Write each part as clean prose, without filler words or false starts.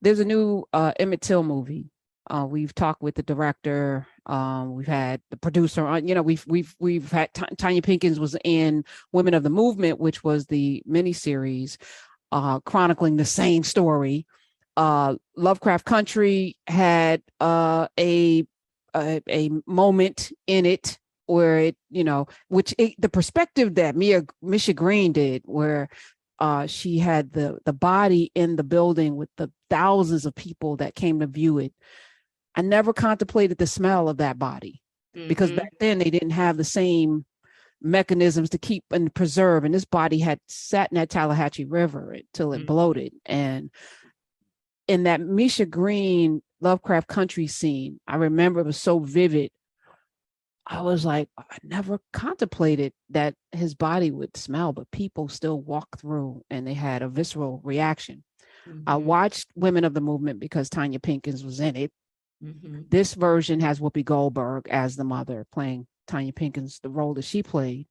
There's a new Emmett Till movie. We've talked with the director. We've had the producer on. We've had Tanya Pinkins was in Women of the Movement, which was the miniseries chronicling the same story. Lovecraft Country had a moment in it where the perspective that Misha Green did, where she had the body in the building with the thousands of people that came to view it. I never contemplated the smell of that body because back then they didn't have the same mechanisms to keep and preserve. And this body had sat in that Tallahatchie River until it bloated. And in that Misha Green Lovecraft Country scene, I remember it was so vivid. I was like, I never contemplated that his body would smell, but people still walk through and they had a visceral reaction. I watched Women of the Movement because Tanya Pinkins was in it. This version has Whoopi Goldberg as the mother playing Tanya Pinkins, the role that she played.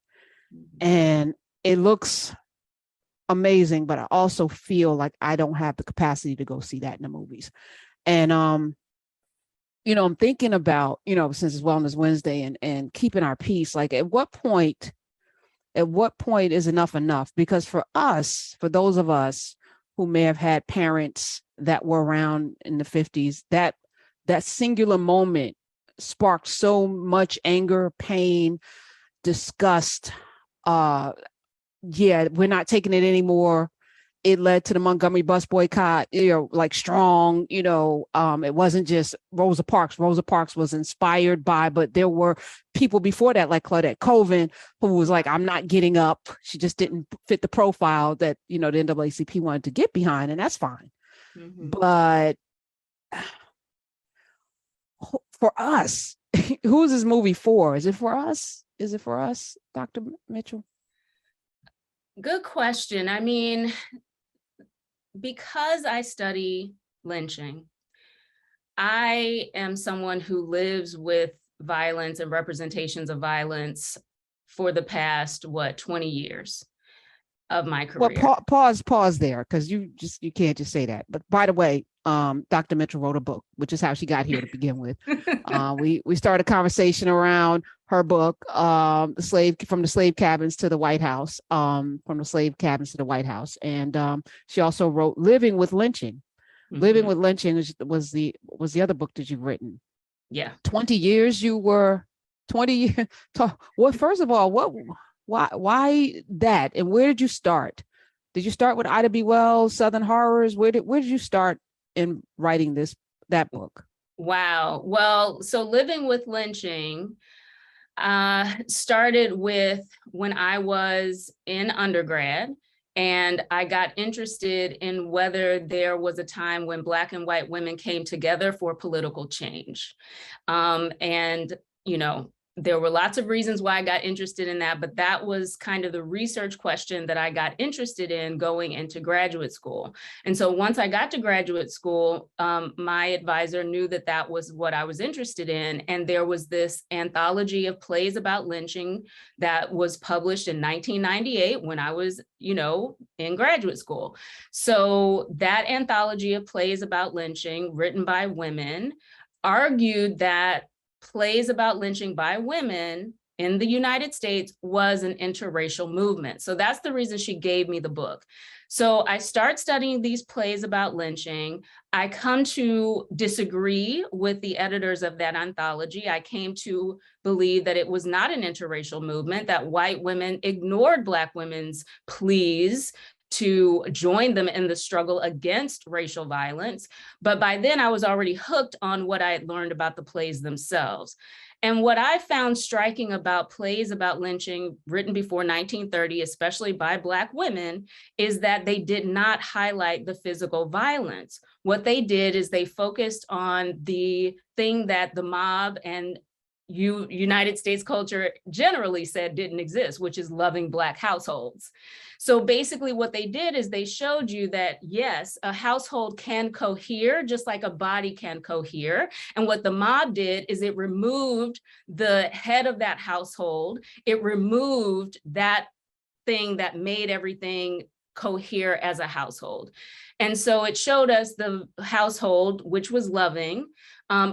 And it looks amazing, but I also feel like I don't have the capacity to go see that in the movies. And, I'm thinking about, since it's Wellness Wednesday and keeping our peace, like at what point is enough? Because for those of us who may have had parents that were around in the 50s, that singular moment sparked so much anger, pain, disgust. We're not taking it anymore. It led to the Montgomery bus boycott, like strong, it wasn't just Rosa Parks. Rosa Parks was inspired by, but there were people before that, like Claudette Colvin, who was like, I'm not getting up. She just didn't fit the profile that, the NAACP wanted to get behind, and that's fine. But for us, who is this movie for? Is it for us? Is it for us, Dr. Mitchell? Good question. I mean, because I study lynching, I am someone who lives with violence and representations of violence for the past, 20 years of my career. Well, pause there, because you can't just say that. But by the way, Dr. Mitchell wrote a book, which is how she got here to begin with. We started a conversation around her book, from the slave cabins to the White House, and she also wrote Living with Lynching. Living with Lynching was the other book that you've written. Yeah. 20 years you were 20 years. Well, first of all, why that? And where did you start? Did you start with Ida B. Wells, Southern Horrors? Where did you start in writing that book? Wow. Well, so Living with Lynching started with when I was in undergrad, and I got interested in whether there was a time when Black and white women came together for political change. There were lots of reasons why I got interested in that, but that was kind of the research question that I got interested in going into graduate school. And so once I got to graduate school, my advisor knew that that was what I was interested in. And there was this anthology of plays about lynching that was published in 1998 when I was, in graduate school. So that anthology of plays about lynching written by women argued that plays about lynching by women in the United States was an interracial movement. So that's the reason she gave me the book. So I start studying these plays about lynching. I come to disagree with the editors of that anthology. I came to believe that it was not an interracial movement, that white women ignored Black women's pleas to join them in the struggle against racial violence. But by then I was already hooked on what I had learned about the plays themselves. And what I found striking about plays about lynching written before 1930, especially by Black women, is that they did not highlight the physical violence. What they did is they focused on the thing that the mob and United States culture generally said didn't exist, which is loving Black households. So basically what they did is they showed you that, yes, a household can cohere just like a body can cohere. And what the mob did is it removed the head of that household. It removed that thing that made everything cohere as a household. And so it showed us the household, which was loving,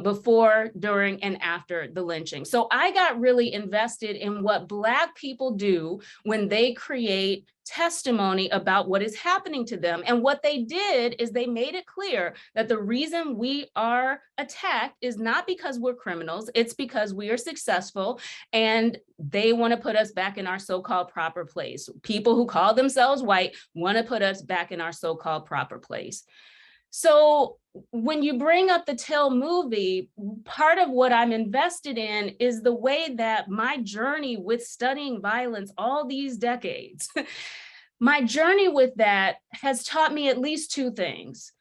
before, during, and after the lynching. So I got really invested in what Black people do when they create testimony about what is happening to them. And what they did is they made it clear that the reason we are attacked is not because we're criminals, it's because we are successful, and they want to put us back in our so-called proper place. People who call themselves white want to put us back in our so-called proper place. So when you bring up the Till movie, part of what I'm invested in is the way that my journey with studying violence all these decades, my journey with that has taught me at least two things.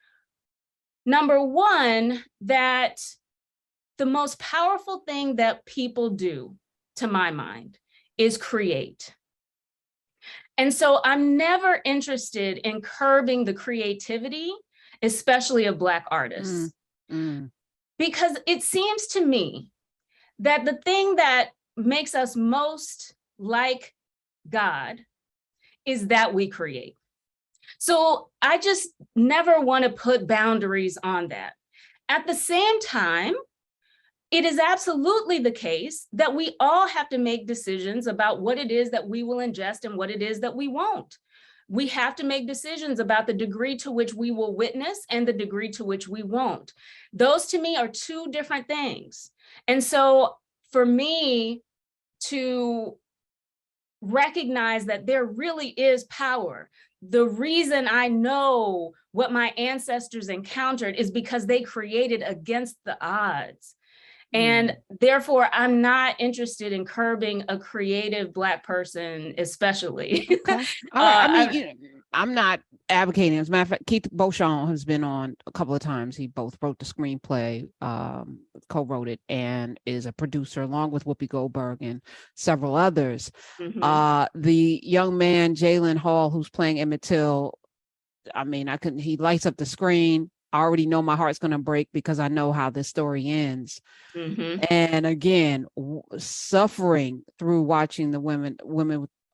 Number one, that the most powerful thing that people do, to my mind, is create. And so I'm never interested in curbing the creativity, especially of Black artists. Because it seems to me that the thing that makes us most like God is that we create. So I just never want to put boundaries on that. At the same time, it is absolutely the case that we all have to make decisions about what it is that we will ingest and what it is that we won't. We have to make decisions about the degree to which we will witness and the degree to which we won't. Those to me are two different things. And so for me to recognize that there really is power, the reason I know what my ancestors encountered is because they created against the odds. And therefore, I'm not interested in curbing a creative Black person, especially. Okay. I mean, I'm not advocating. As a matter of fact, Keith Beauchamp has been on a couple of times. He both wrote the screenplay, co-wrote it, and is a producer along with Whoopi Goldberg and several others. The young man, Jalen Hall, who's playing Emmett Till, I mean, he lights up the screen. I already know my heart's going to break because I know how this story ends. And again, suffering through watching the women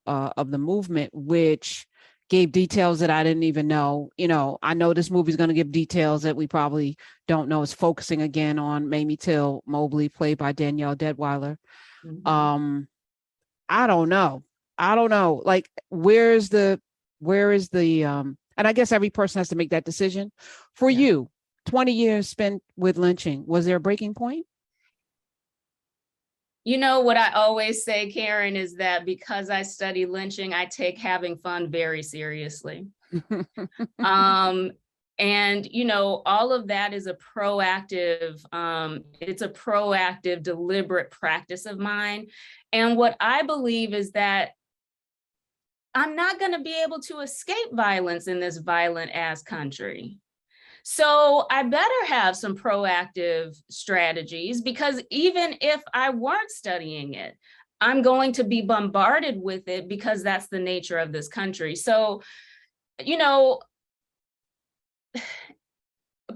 of the movement, which gave details that I didn't even know. You know, I know this movie is going to give details that we probably don't know. It's focusing again on Mamie Till Mobley, played by Danielle Deadwyler. I don't know. Like, where is the and I guess every person has to make that decision. For you, 20 years spent with lynching, was there a breaking point? You know, what I always say, Karen, is that because I study lynching, I take having fun very seriously. And, you know, all of that is a proactive, deliberate practice of mine. And what I believe is that I'm not going to be able to escape violence in this violent ass country. So I better have some proactive strategies, because even if I weren't studying it, I'm going to be bombarded with it because that's the nature of this country. So, you know,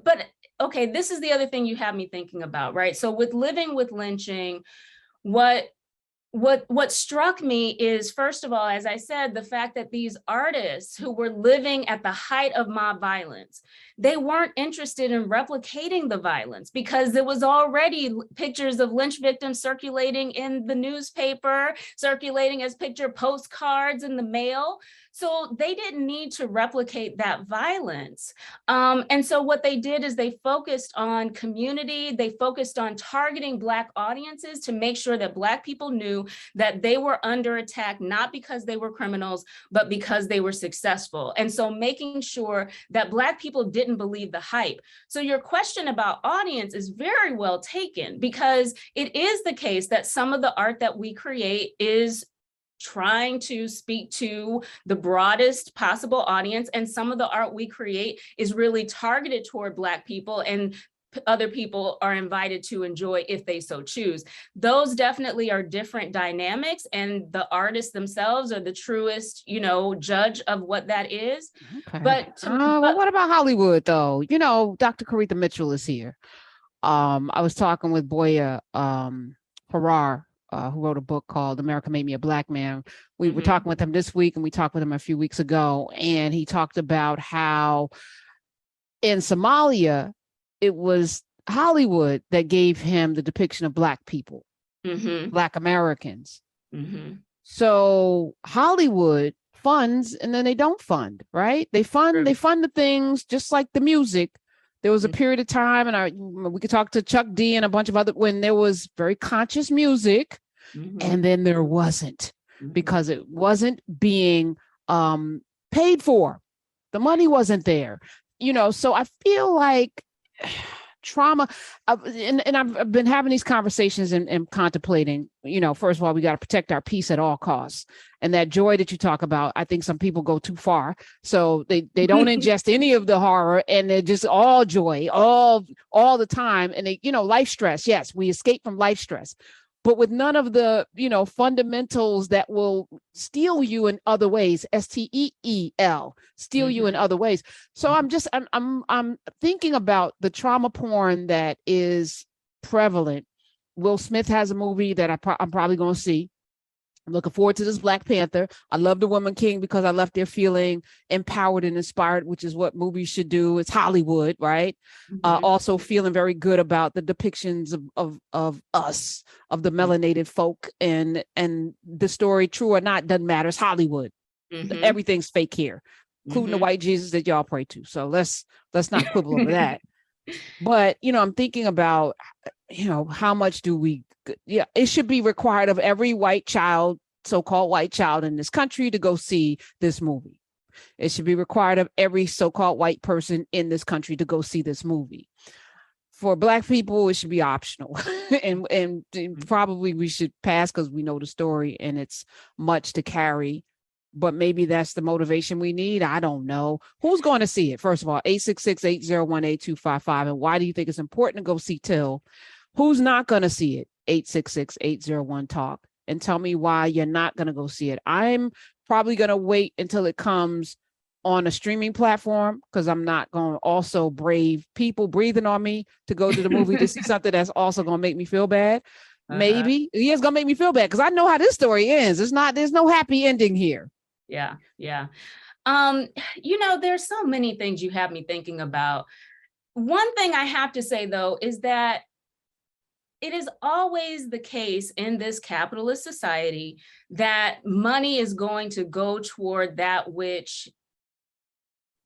but okay, this is the other thing you have me thinking about, right? So with living with lynching, what struck me is, first of all, as I said, the fact that these artists who were living at the height of mob violence, they weren't interested in replicating the violence because there was already pictures of lynch victims circulating in the newspaper, circulating as picture postcards in the mail. So they didn't need to replicate that violence. And so what they did is they focused on community, they focused on targeting Black audiences to make sure that Black people knew that they were under attack, not because they were criminals, but because they were successful. And so making sure that Black people didn't believe the hype. So your question about audience is very well taken, because it is the case that some of the art that we create is trying to speak to the broadest possible audience. And some of the art we create is really targeted toward Black people, and other people are invited to enjoy if they so choose. Those definitely are different dynamics, and the artists themselves are the truest, you know, judge of what that is. Okay. But well, what about Hollywood though? You know, Dr. Koritha Mitchell is here. I was talking with Boya Harar, who wrote a book called America Made Me a Black Man. We were talking with him this week, and we talked with him a few weeks ago, and he talked about how in Somalia, it was Hollywood that gave him the depiction of Black people, Black Americans. So Hollywood funds and then they don't fund, right? They fund the things just like the music. There was a period of time, and we could talk to Chuck D and a bunch of other, when there was very conscious music, and then there wasn't, because it wasn't being paid for. The money wasn't there, so I feel like trauma, and I've been having these conversations and contemplating, first of all, we got to protect our peace at all costs. And that joy that you talk about, I think some people go too far. So they don't ingest any of the horror, and they're just all joy, all the time. And they, life stress. Yes, we escape from life stress, but with none of the, fundamentals that will steal you in other ways, STEEL, steal you in other ways. So I'm thinking about the trauma porn that is prevalent. Will Smith has a movie that I'm probably going to see. I'm looking forward to this Black Panther. I love The Woman King because I left there feeling empowered and inspired, which is what movies should do. It's Hollywood, right? Also feeling very good about the depictions of us, of the melanated folk, and the story, true or not, doesn't matter. It's Hollywood. Everything's fake here, including the white Jesus that y'all pray to. So let's not quibble over that. But I'm thinking about, how much do we? Yeah, it should be required of every white child, so-called white child in this country, to go see this movie. It should be required of every so-called white person in this country to go see this movie. For Black people, it should be optional, and probably we should pass because we know the story and it's much to carry. But maybe that's the motivation we need. I don't know. Who's going to see it? First of all, 866-801-8255. And why do you think it's important to go see Till? Who's not going to see it? 866-801-TALK. And tell me why you're not going to go see it. I'm probably going to wait until it comes on a streaming platform, because I'm not going to also brave people breathing on me to go to the movie to see something that's also going to make me feel bad. Maybe it's going to make me feel bad because I know how this story ends. There's no happy ending here. Yeah. There's so many things you have me thinking about. One thing I have to say, though, is that it is always the case in this capitalist society that money is going to go toward that which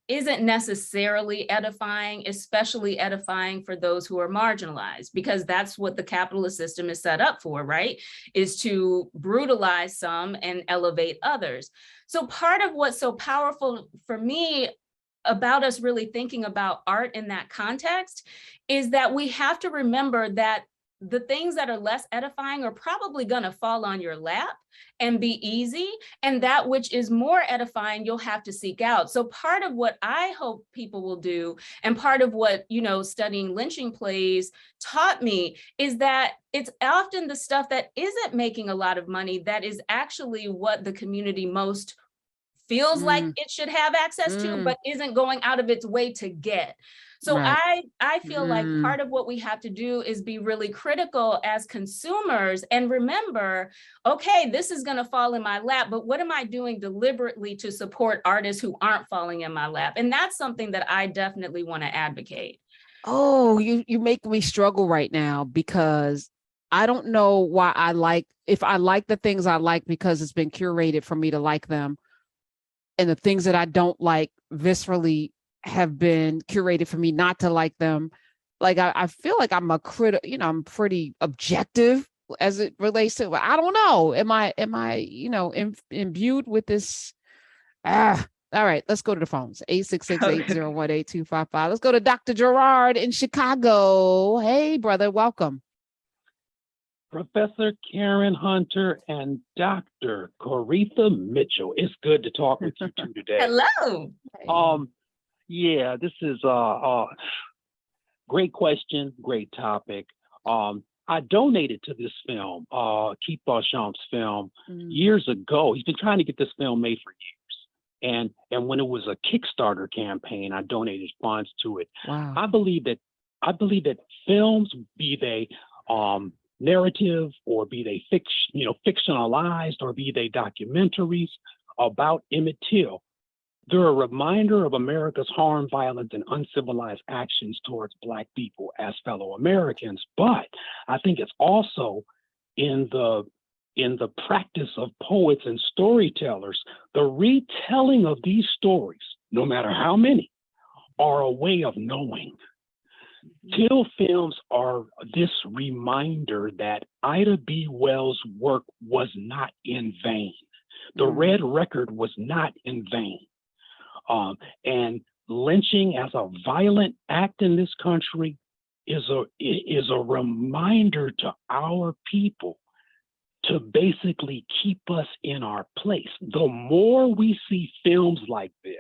isn't necessarily edifying, especially edifying for those who are marginalized, because that's what the capitalist system is set up for, right? Is to brutalize some and elevate others. So part of what's so powerful for me about us really thinking about art in that context is that we have to remember that the things that are less edifying are probably going to fall on your lap and be easy. And that which is more edifying, you'll have to seek out. So part of what I hope people will do, and part of what, studying lynching plays taught me, is that it's often the stuff that isn't making a lot of money that is actually what the community most feels like it should have access to, but isn't going out of its way to get. So right. I feel like part of what we have to do is be really critical as consumers and remember, okay, this is going to fall in my lap, but what am I doing deliberately to support artists who aren't falling in my lap? And that's something that I definitely want to advocate. Oh, you make me struggle right now, because I don't know why if I like the things I like because it's been curated for me to like them, and the things that I don't like viscerally have been curated for me not to like them. Like I feel like I'm a critic, I'm pretty objective as it relates to, I don't know. Am I, imbued with this? All right, let's go to the phones. 866-801-8255. Let's go to Dr. Gerard in Chicago. Hey, brother, welcome. Professor Karen Hunter and Dr. Koritha Mitchell. It's good to talk with you two today. Hello. Yeah, this is a great question, great topic. I donated to this film, Keith Beauchamp's film, years ago. He's been trying to get this film made for years. And when it was a Kickstarter campaign, I donated funds to it. Wow. I believe that films, be they narrative or be they fictionalized or be they documentaries about Emmett Till, They're a reminder of America's harm, violence, and uncivilized actions towards Black people as fellow Americans. But I think it's also in the practice of poets and storytellers, the retelling of these stories, no matter how many, are a way of knowing. Till films are this reminder that Ida B. Wells' work was not in vain. The Red Record was not in vain. And lynching as a violent act in this country is a reminder to our people to basically keep us in our place. The more we see films like this,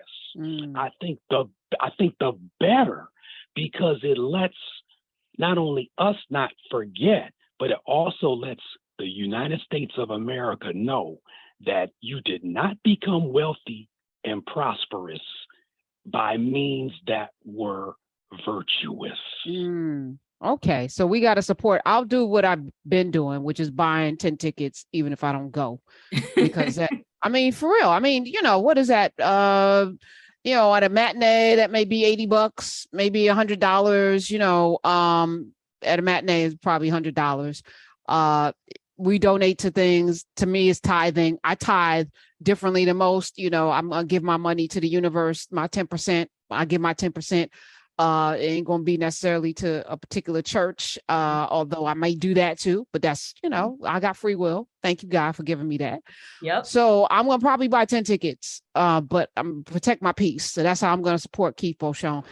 I think the better, because it lets not only us not forget, but it also lets the United States of America know that you did not become wealthy and prosperous by means that were virtuous. Okay, so we got to support. I'll do what I've been doing, which is buying 10 tickets, even if I don't go, because that, I mean, for real. I mean, you know, what is that? You know, at a matinee, that may be $80, maybe $100, you know, at a matinee is probably $100. We donate to things. To me, it's tithing. I tithe differently than most. You know, I'm gonna give my money to the universe, my 10%. I give my 10%. It ain't gonna be necessarily to a particular church, although I may do that too. But that's, you know, I got free will. Thank you, God, for giving me that. Yep. So I'm gonna probably buy 10 tickets, but I'm protect my peace. So that's how I'm gonna support Keith Beauchamp.